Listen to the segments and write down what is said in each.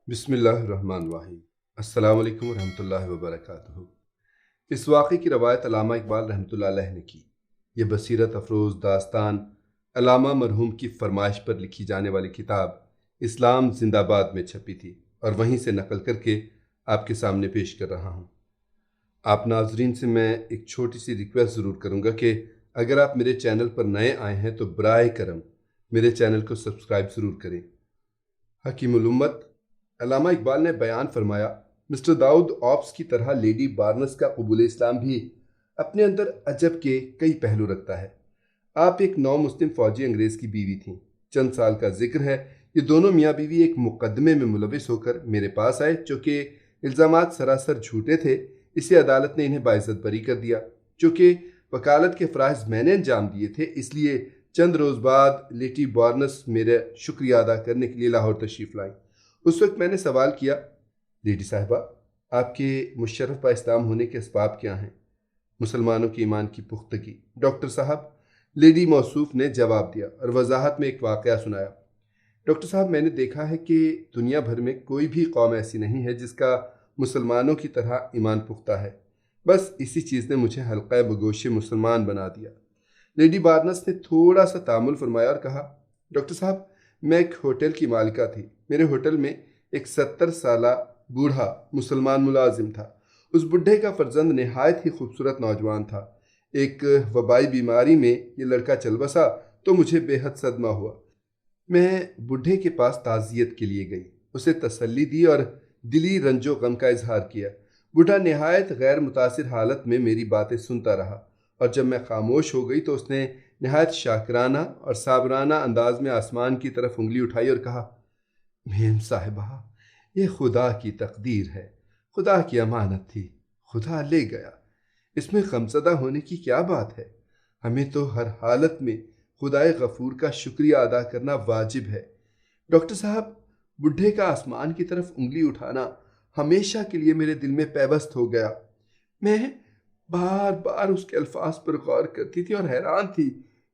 बिस्मिल्लाहिर्रहमानिर्रहीम। अस्सलाम वालेकुम रहमतुल्लाहि व बरकातुहू। इस वाक़े की रवायत अल्लामा इकबाल रहमतुल्लाह अलैह ने की। ये बसीरत अफरोज़ दास्तान अल्लामा मरहूम की फरमाइश पर लिखी जाने वाली किताब इस्लाम जिंदाबाद में छपी थी और वहीं से नकल करके आपके सामने पेश कर रहा हूँ। आप नाजरीन से मैं एक छोटी सी रिक्वेस्ट ज़रूर करूँगा कि अगर आप मेरे चैनल पर नए आए हैं तो बराए करम मेरे चैनल को सब्सक्राइब ज़रूर करें। हकीमुल उम्मत अल्लामा इकबाल ने बयान फरमाया, मिस्टर दाऊद ऑब्स की तरह लेडी बार्नस का कबूल इस्लाम भी अपने अंदर अजब के कई पहलू रखता है। आप एक नौ मुस्लिम फौजी अंग्रेज़ की बीवी थीं। चंद साल का जिक्र है, ये दोनों मियाँ बीवी एक मुकदमे में मुलविस होकर मेरे पास आए, चूँकि इल्ज़ामात सरासर झूठे थे। इसे अदालत ने इन्हें बाइज्जत बरी कर दिया। चूँकि वकालत के फ़राइज़ मैंने अंजाम दिए थे, इसलिए चंद रोज़ बाद लेडी बार्नस मेरा शुक्रिया अदा करने के लिए लाहौर तशरीफ़ लाई। उस वक्त मैंने सवाल किया, लेडी साहिबा, आपके मुशर्रफ बा इस्लाम होने के असबाब क्या हैं? मुसलमानों के ईमान की पुख्तगी। डॉक्टर साहब, लेडी मौसूफ ने जवाब दिया और वजाहत में एक वाक़या सुनाया। डॉक्टर साहब, मैंने देखा है कि दुनिया भर में कोई भी कौम ऐसी नहीं है जिसका मुसलमानों की तरह ईमान पुख्ता है। बस इसी चीज़ ने मुझे हल्का बगोश मुसलमान बना दिया। लेडी बार्नस ने थोड़ा सा तामुल फरमाया और कहा, डॉक्टर साहब, मैं एक होटल की मालिका थी। मेरे होटल में एक 70 साला बूढ़ा मुसलमान मुलाजिम था। उस बुढ़े का फर्जंद नहायत ही खूबसूरत नौजवान था। एक वबाई बीमारी में ये लड़का चल बसा तो मुझे बेहद सदमा हुआ। मैं बुढ़े के पास ताज़ियत के लिए गई, उसे तसल्ली दी और दिली रंजो गम का इजहार किया। बूढ़ा नहायत गैर मुतासिर हालत में मेरी बातें सुनता रहा और जब मैं खामोश हो गई तो उसने नहायत शाकराना और साबराना अंदाज में आसमान की तरफ उंगली उठाई और कहा, मेम साहिबा, ये खुदा की तकदीर है, खुदा की अमानत थी, खुदा ले गया। इसमें गमज़दा होने की क्या बात है? हमें तो हर हालत में खुदाए गफूर का शुक्रिया अदा करना वाजिब है। डॉक्टर साहब, बुढ़े का आसमान की तरफ उंगली उठाना हमेशा के लिए मेरे दिल में पैबस्त हो गया। मैं बार बार उसके अल्फाज पर गौर करती थी और हैरान थी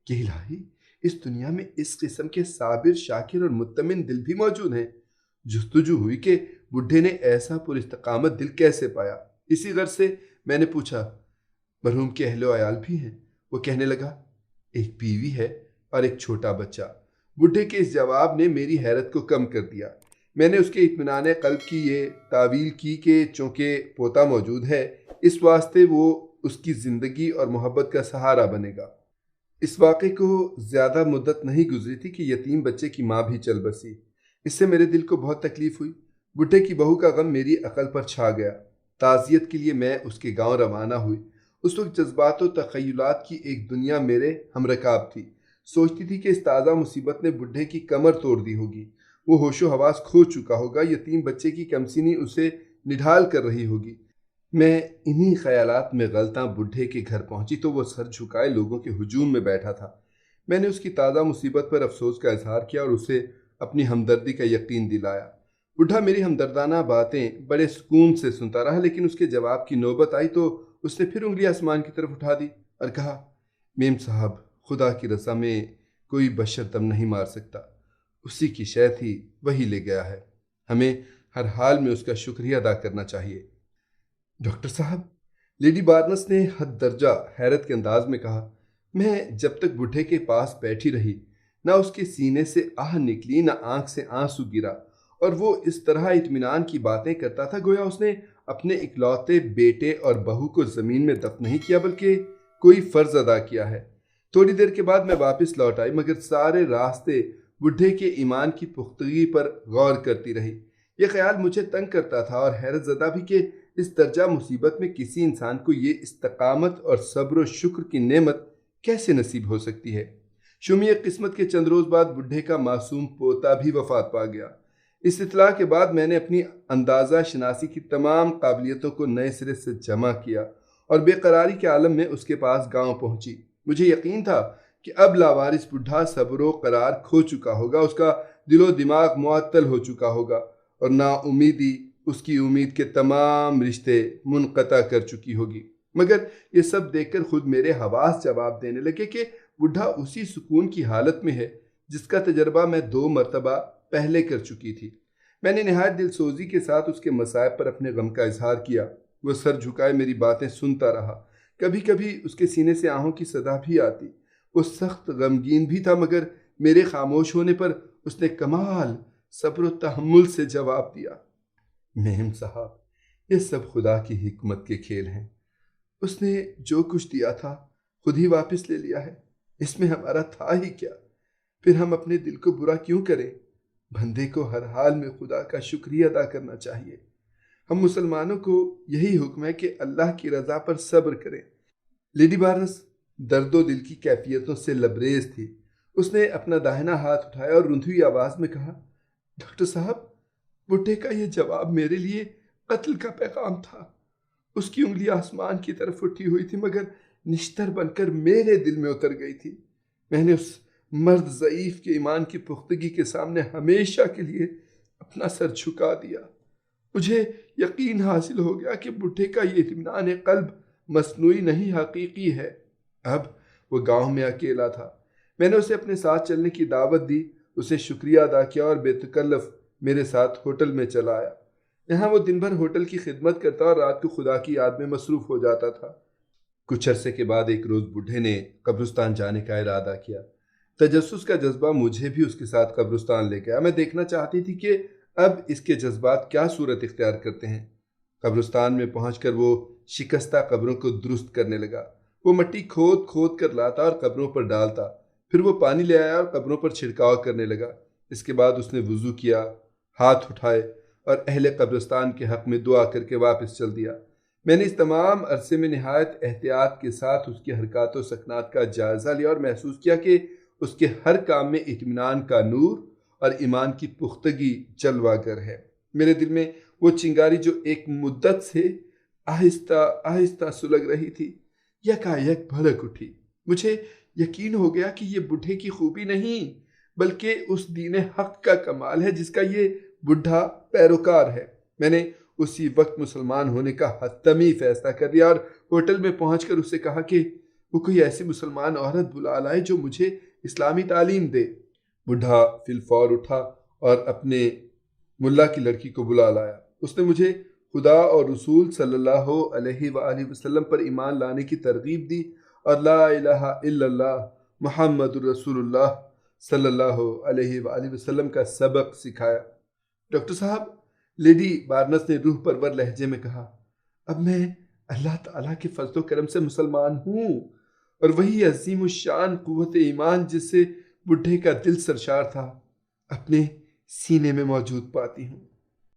कि इलाही, इस दुनिया में इस किस्म के साबिर, शाकिर और मुत्तमिन दिल भी मौजूद हैं। जुस्तजू हुई कि बुढ़े ने ऐसा पुरिस्तकामत दिल कैसे पाया। इसी गर्ज से मैंने पूछा, मरहूम के अहलो अयाल भी हैं? वो कहने लगा, एक बीवी है और एक छोटा बच्चा। बुढ़े के इस जवाब ने मेरी हैरत को कम कर दिया। मैंने उसके इत्मीनान क़ल्ब की ये तावील की कि चूँकि पोता मौजूद है, इस वास्ते वो उसकी ज़िंदगी और मोहब्बत का सहारा बनेगा। इस वाक़े को ज़्यादा मुद्दत नहीं गुजरी थी कि यतीम बच्चे की माँ भी चल बसी। इससे मेरे दिल को बहुत तकलीफ़ हुई। बुढ़े की बहू का गम मेरी अक़ल पर छा गया। ताज़ियत के लिए मैं उसके गांव रवाना हुई। उस वक्त जज्बात व तख़य्युलात की एक दुनिया मेरे हमरकाब थी। सोचती थी कि इस ताज़ा मुसीबत ने बुढ़े की कमर तोड़ दी होगी। वो होशो हवास खो चुका होगा। यतीम बच्चे की कमसिनी उसे निढाल कर रही होगी। मैं इन्हीं ख्यालात में गलता बुढ़े के घर पहुंची तो वो सर झुकाए लोगों के हुजूम में बैठा था। मैंने उसकी ताज़ा मुसीबत पर अफसोस का इजहार किया और उसे अपनी हमदर्दी का यकीन दिलाया। बुढ़ा मेरी हमदर्दाना बातें बड़े सुकून से सुनता रहा, लेकिन उसके जवाब की नौबत आई तो उसने फिर उंगली आसमान की तरफ उठा दी और कहा, मेम साहब, खुदा की रज़ा में कोई बशर दम नहीं मार सकता। उसी की शय थी, वही ले गया है। हमें हर हाल में उसका शुक्रिया अदा करना चाहिए। डॉक्टर साहब, लेडी बार्नस ने हद दर्जा हैरत के अंदाज में कहा, मैं जब तक बुढ़े के पास बैठी रही, ना उसके सीने से आह निकली, ना आंख से आंसू गिरा, और वो इस तरह इत्मीनान की बातें करता था गोया उसने अपने इकलौते बेटे और बहू को ज़मीन में दफन नहीं किया बल्कि कोई फ़र्ज अदा किया है। थोड़ी देर के बाद मैं वापस लौट आई, मगर सारे रास्ते बुढ़े के ईमान की पुख्तगी पर गौर करती रही। यह ख्याल मुझे तंग करता था और हैरत ज़दा भी कि इस दर्जा मुसीबत में किसी इंसान को ये इस्तकामत और सब्र और शुक्र की नेमत कैसे नसीब हो सकती है। शुमिय किस्मत के चंद रोज़ बाद बुढ़े का मासूम पोता भी वफात पा गया। इस इतला के बाद मैंने अपनी अंदाज़ा शनासी की तमाम काबिलियतों को नए सिरे से जमा किया और बेकरारी के आलम में उसके पास गांव पहुंची। मुझे यकीन था कि अब लावारिस बुढ़ा सब्र करार खो चुका होगा, उसका दिलो दिमाग मुअत्तल हो चुका होगा और नाउमीदी उसकी उम्मीद के तमाम रिश्ते मुनक़ता कर चुकी होगी। मगर ये सब देखकर खुद मेरे हवास जवाब देने लगे कि बुढ़ा उसी सुकून की हालत में है जिसका तजर्बा मैं 2 मरतबा पहले कर चुकी थी। میں نے نہایت دل سوزی کے ساتھ اس کے مصائب پر اپنے غم کا اظہار کیا۔ وہ سر جھکائے میری باتیں سنتا رہا۔ کبھی کبھی اس کے سینے سے آہوں کی صدا بھی آتی۔ وہ سخت غمگین بھی تھا، مگر میرے خاموش ہونے پر اس نے کمال صبر و تحمل سے جواب دیا، مہم صاحب، یہ سب خدا کی حکمت کے کھیل ہیں۔ اس نے جو کچھ دیا تھا خود ہی واپس لے لیا ہے، اس میں ہمارا تھا ہی کیا؟ پھر ہم اپنے دل کو برا کیوں کریں؟ بندے کو ہر حال میں خدا کا شکریہ ادا کرنا چاہیے۔ ہم مسلمانوں کو یہی حکم ہے کہ اللہ کی رضا پر صبر کریں۔ لیڈی بارنس درد و دل کی کیفیتوں سے لبریز تھی۔ اس نے اپنا داہنا ہاتھ اٹھایا اور رندھی آواز میں کہا، ڈاکٹر صاحب، بڈھے کا یہ جواب میرے لیے قتل کا پیغام تھا۔ اس کی انگلی آسمان کی طرف اٹھی ہوئی تھی، مگر نشتر بن کر میرے دل میں اتر گئی تھی۔ میں نے اس مرد ضعیف کے ایمان کی پختگی کے سامنے ہمیشہ کے لیے اپنا سر جھکا دیا۔ مجھے یقین حاصل ہو گیا کہ بڈھے کا یہ اطمینان قلب مصنوعی نہیں، حقیقی ہے۔ اب وہ گاؤں میں اکیلا تھا۔ میں نے اسے اپنے ساتھ چلنے کی دعوت دی، اسے شکریہ ادا کیا اور بے تکلف میرے ساتھ ہوٹل میں چلا آیا۔ یہاں وہ دن بھر ہوٹل کی خدمت کرتا اور رات کو خدا کی یاد میں مصروف ہو جاتا تھا۔ کچھ عرصے کے بعد ایک روز بڈھے نے قبرستان جانے کا ارادہ کیا۔ تجسس کا جذبہ مجھے بھی اس کے ساتھ قبرستان لے گیا۔ میں دیکھنا چاہتی تھی کہ اب اس کے جذبات کیا صورت اختیار کرتے ہیں۔ قبرستان میں پہنچ کر وہ شکستہ قبروں کو درست کرنے لگا۔ وہ مٹی کھود کھود کر لاتا اور قبروں پر ڈالتا، پھر وہ پانی لے آیا اور قبروں پر چھڑکاؤ کرنے لگا۔ اس کے بعد اس نے وضو کیا، ہاتھ اٹھائے اور اہل قبرستان کے حق میں دعا کر کے واپس چل دیا۔ میں نے اس تمام عرصے میں نہایت احتیاط کے ساتھ اس کی حرکات و سکنات کا جائزہ لیا اور محسوس کیا کہ اس کے ہر کام میں اطمینان کا نور اور ایمان کی پختگی جلوہ گر ہے۔ میرے دل میں وہ چنگاری جو ایک مدت سے آہستہ آہستہ سلگ رہی تھی، یکا یک بھڑک اٹھی۔ مجھے یقین ہو گیا کہ یہ بڈھے کی خوبی نہیں، بلکہ اس دین حق کا کمال ہے جس کا یہ بڈھا پیروکار ہے۔ میں نے اسی وقت مسلمان ہونے کا حتمی فیصلہ کر دیا اور ہوٹل میں پہنچ کر اسے کہا کہ وہ کوئی ایسی مسلمان عورت بلا لائے جو مجھے اسلامی تعلیم دے۔ بڈھا فی الفور اٹھا اور اپنے ملا کی لڑکی کو بلا لایا۔ اس نے مجھے خدا اور رسول صلی اللہ علیہ وآلہ وسلم پر ایمان لانے کی ترغیب دی اور لا الہ الا اللہ محمد الرسول اللہ صلی اللہ علیہ وآلہ وسلم کا سبق سکھایا۔ ڈاکٹر صاحب، لیڈی بارنس نے روح پرور لہجے میں کہا، اب میں اللہ تعالیٰ کے فضل و کرم سے مسلمان ہوں اور وہی عظیم الشان قوت ایمان جس سے بڈھے کا دل سرشار تھا اپنے سینے میں موجود پاتی ہوں۔